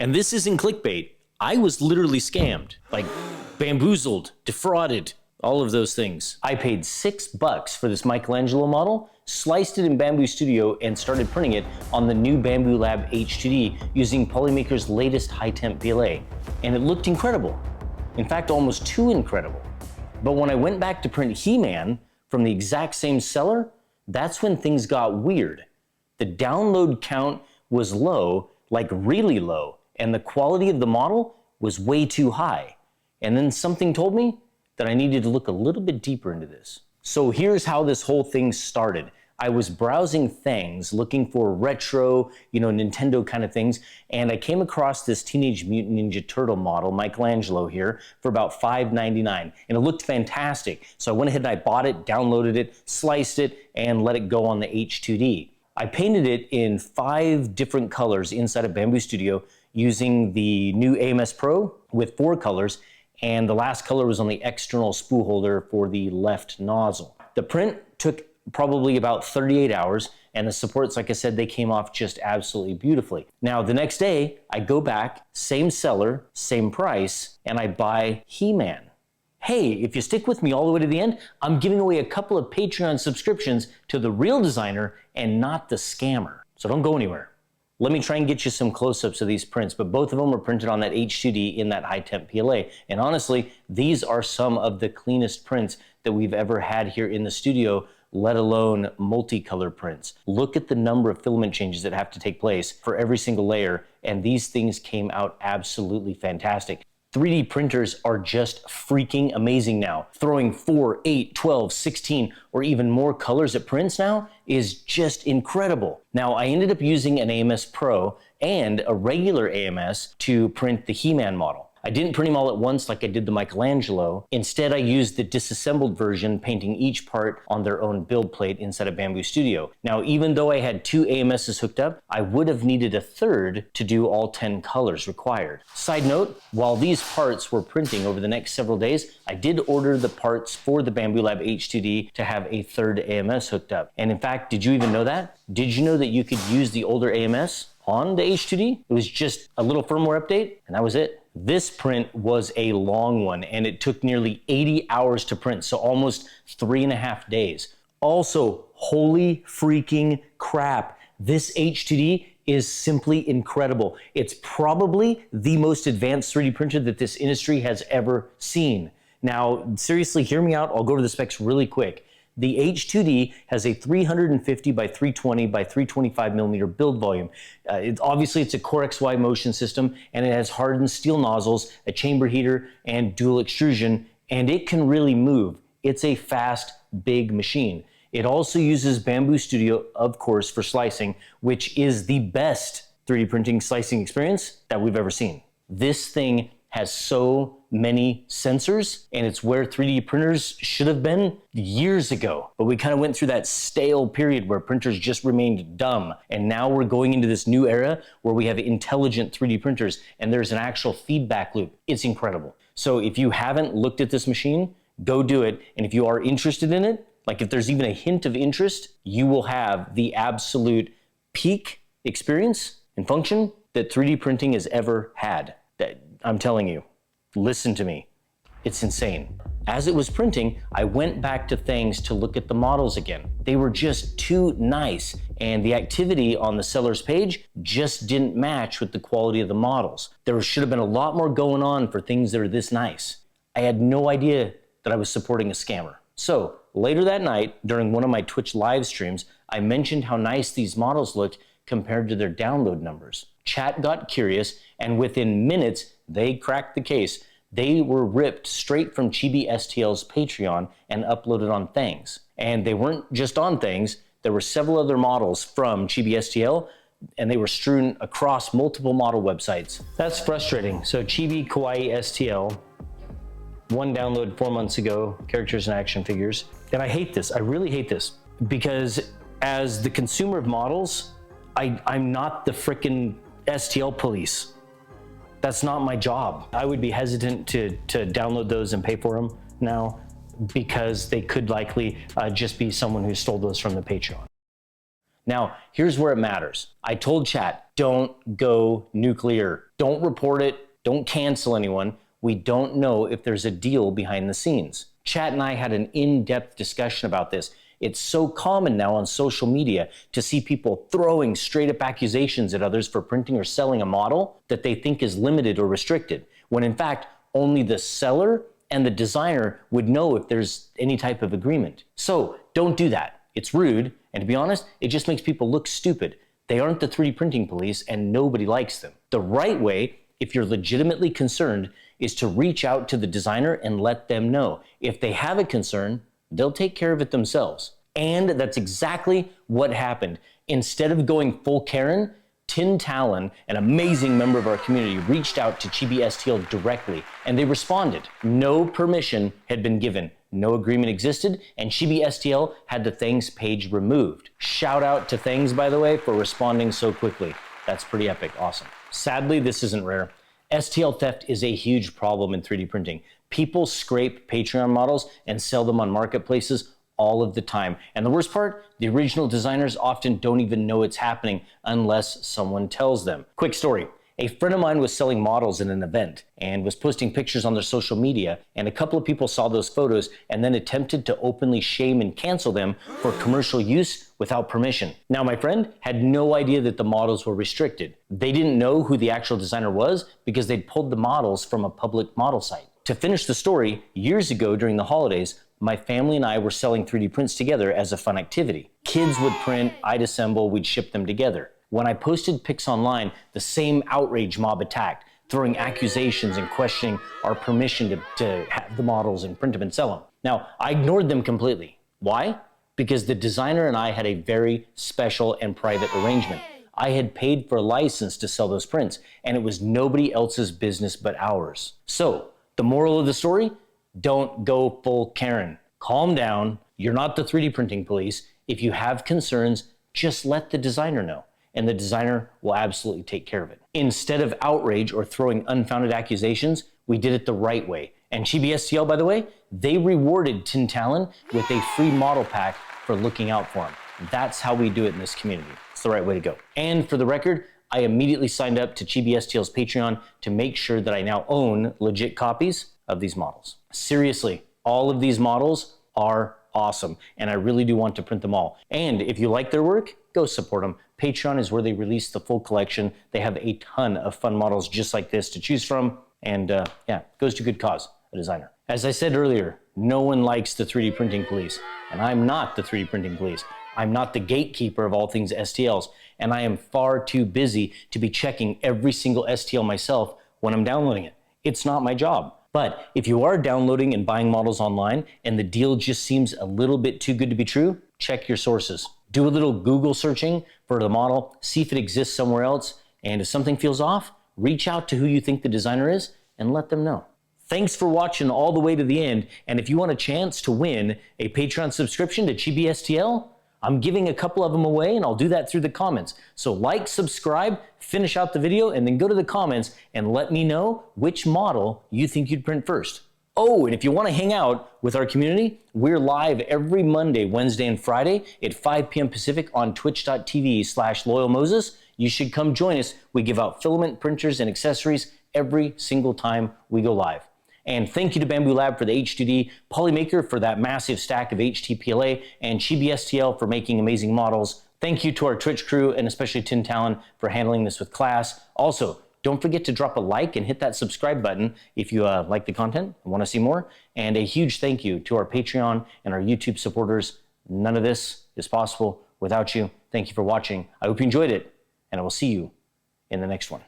And this isn't clickbait. I was literally scammed, like bamboozled, defrauded, all of those things. I paid $6 for this Michelangelo model, sliced it in Bambu Studio, and started printing it on the new Bambu Lab H2D using Polymaker's latest high temp PLA. And it looked incredible. In fact, almost too incredible. But when I went back to print He-Man from the exact same seller, that's when things got weird. The download count was low, like really low, and the quality of the model was way too high. And then something told me that I needed to look a little bit deeper into this. So here's how this whole thing started. I was browsing Thangs, looking for retro, Nintendo kind of things, and I came across this Teenage Mutant Ninja Turtle model, Michelangelo here, for about $5.99, and it looked fantastic. So I went ahead and I bought it, downloaded it, sliced it, and let it go on the H2D. I painted it in 5 different colors inside of Bambu Studio using the new AMS Pro with 4 colors, and the last color was on the external spool holder for the left nozzle. The print took probably about 38 hours, and the supports, like I said, they came off just absolutely beautifully. Now, the next day, I go back, same seller, same price, and I buy He-Man. Hey, if you stick with me all the way to the end, I'm giving away a couple of Patreon subscriptions to the real designer and not the scammer. So don't go anywhere. Let me try and get you some close-ups of these prints, but both of them were printed on that H2D in that high temp PLA. And honestly, these are some of the cleanest prints that we've ever had here in the studio, let alone multicolor prints. Look at the number of filament changes that have to take place for every single layer, and these things came out absolutely fantastic. 3D printers are just freaking amazing now. Throwing 4, 8, 12, 16, or even more colors at prints now is just incredible. Now, I ended up using an AMS Pro and a regular AMS to print the He-Man model. I didn't print them all at once like I did the Michelangelo. Instead, I used the disassembled version, painting each part on their own build plate inside of Bambu Studio. Now, even though I had 2 AMSs hooked up, I would have needed a third to do all 10 colors required. Side note, while these parts were printing over the next several days, I did order the parts for the Bambu Lab H2D to have a third AMS hooked up. And in fact, did you even know that? Did you know that you could use the older AMS on the H2D? It was just a little firmware update, and that was it. This print was a long one, and it took nearly 80 hours to print, so almost 3.5 days. Also, holy freaking crap, this H2D is simply incredible. It's probably the most advanced 3D printer that this industry has ever seen. Now, seriously, hear me out. I'll go over the specs really quick. The H2D has a 350 by 320 by 325 millimeter build volume. Obviously, it's a Core XY motion system, and it has hardened steel nozzles, a chamber heater, and dual extrusion, and it can really move. It's a fast, big machine. It also uses Bambu Studio, of course, for slicing, which is the best 3D printing slicing experience that we've ever seen. This thing has so many sensors, and it's where 3D printers should have been years ago. But we kind of went through that stale period where printers just remained dumb. And now we're going into this new era where we have intelligent 3D printers, and there's an actual feedback loop. It's incredible. So if you haven't looked at this machine, go do it. And if you are interested in it, like if there's even a hint of interest, you will have the absolute peak experience and function that 3D printing has ever had. I'm telling you, listen to me. It's insane. As it was printing, I went back to Thangs to look at the models again. They were just too nice, and the activity on the seller's page just didn't match with the quality of the models. There should have been a lot more going on for things that are this nice. I had no idea that I was supporting a scammer. So later that night, during one of my Twitch live streams, I mentioned how nice these models looked compared to their download numbers. Chat got curious, and within minutes, they cracked the case. They were ripped straight from ChibiSTL's Patreon and uploaded on Thangs. And they weren't just on Thangs, there were several other models from ChibiSTL, and they were strewn across multiple model websites. That's frustrating. So Chibi Kawaii STL, one download 4 months ago, characters and action figures. And I hate this, I really hate this, because as the consumer of models, I'm not the frickin' STL police. That's not my job. I would be hesitant to download those and pay for them now, because they could likely just be someone who stole those from the Patreon. Now, here's where it matters. I told chat, don't go nuclear. Don't report it. Don't cancel anyone. We don't know if there's a deal behind the scenes. Chat and I had an in-depth discussion about this. It's so common now on social media to see people throwing straight-up accusations at others for printing or selling a model that they think is limited or restricted, when in fact, only the seller and the designer would know if there's any type of agreement. So don't do that. It's rude, and to be honest, it just makes people look stupid. They aren't the 3D printing police, and nobody likes them. The right way, if you're legitimately concerned, is to reach out to the designer and let them know. If they have a concern, they'll take care of it themselves. And that's exactly what happened. Instead of going full Karen, Tin Talon, an amazing member of our community, reached out to ChibiSTL directly, and they responded. No permission had been given, no agreement existed, and ChibiSTL had the Thangs page removed. Shout out to Thangs, by the way, for responding so quickly. That's pretty epic, awesome. Sadly, this isn't rare. STL theft is a huge problem in 3D printing. People scrape Patreon models and sell them on marketplaces all of the time. And the worst part, the original designers often don't even know it's happening unless someone tells them. Quick story. A friend of mine was selling models in an event and was posting pictures on their social media, and a couple of people saw those photos and then attempted to openly shame and cancel them for commercial use without permission. Now, my friend had no idea that the models were restricted. They didn't know who the actual designer was because they'd pulled the models from a public model site. To finish the story, years ago during the holidays, my family and I were selling 3D prints together as a fun activity. Kids would print, I'd assemble, we'd ship them together. When I posted pics online, the same outrage mob attacked, throwing accusations and questioning our permission to have the models and print them and sell them. Now, I ignored them completely. Why? Because the designer and I had a very special and private arrangement. I had paid for a license to sell those prints, and it was nobody else's business but ours. So, the moral of the story? Don't go full Karen. Calm down. You're not the 3D printing police. If you have concerns, just let the designer know, and the designer will absolutely take care of it. Instead of outrage or throwing unfounded accusations, we did it the right way. And ChibiSTL, by the way, they rewarded Tin Talon with a free model pack for looking out for him. That's how we do it in this community. It's the right way to go. And for the record, I immediately signed up to ChibiSTL's Patreon to make sure that I now own legit copies of these models. Seriously, all of these models are awesome, and I really do want to print them all. And if you like their work, go support them. Patreon is where they release the full collection. They have a ton of fun models just like this to choose from, and yeah, it goes to good cause, a designer. As I said earlier, no one likes the 3D printing police, and I'm not the 3D printing police. I'm not the gatekeeper of all things STLs, and I am far too busy to be checking every single STL myself when I'm downloading it. It's not my job. But if you are downloading and buying models online and the deal just seems a little bit too good to be true, check your sources. Do a little Google searching for the model, see if it exists somewhere else, and if something feels off, reach out to who you think the designer is and let them know. Thanks for watching all the way to the end, and if you want a chance to win a Patreon subscription to ChibiSTL, I'm giving a couple of them away, and I'll do that through the comments. So like, subscribe, finish out the video, and then go to the comments and let me know which model you think you'd print first. Oh, and if you want to hang out with our community, we're live every Monday, Wednesday, and Friday at 5 p.m. Pacific on twitch.tv/LoyalMoses. You should come join us. We give out filament printers and accessories every single time we go live. And thank you to Bambu Lab for the H2D, Polymaker for that massive stack of HT-PLA, and ChibiSTL for making amazing models. Thank you to our Twitch crew, and especially Tin Talon for handling this with class. Also, don't forget to drop a like and hit that subscribe button if you like the content and want to see more. And a huge thank you to our Patreon and our YouTube supporters. None of this is possible without you. Thank you for watching. I hope you enjoyed it, and I will see you in the next one.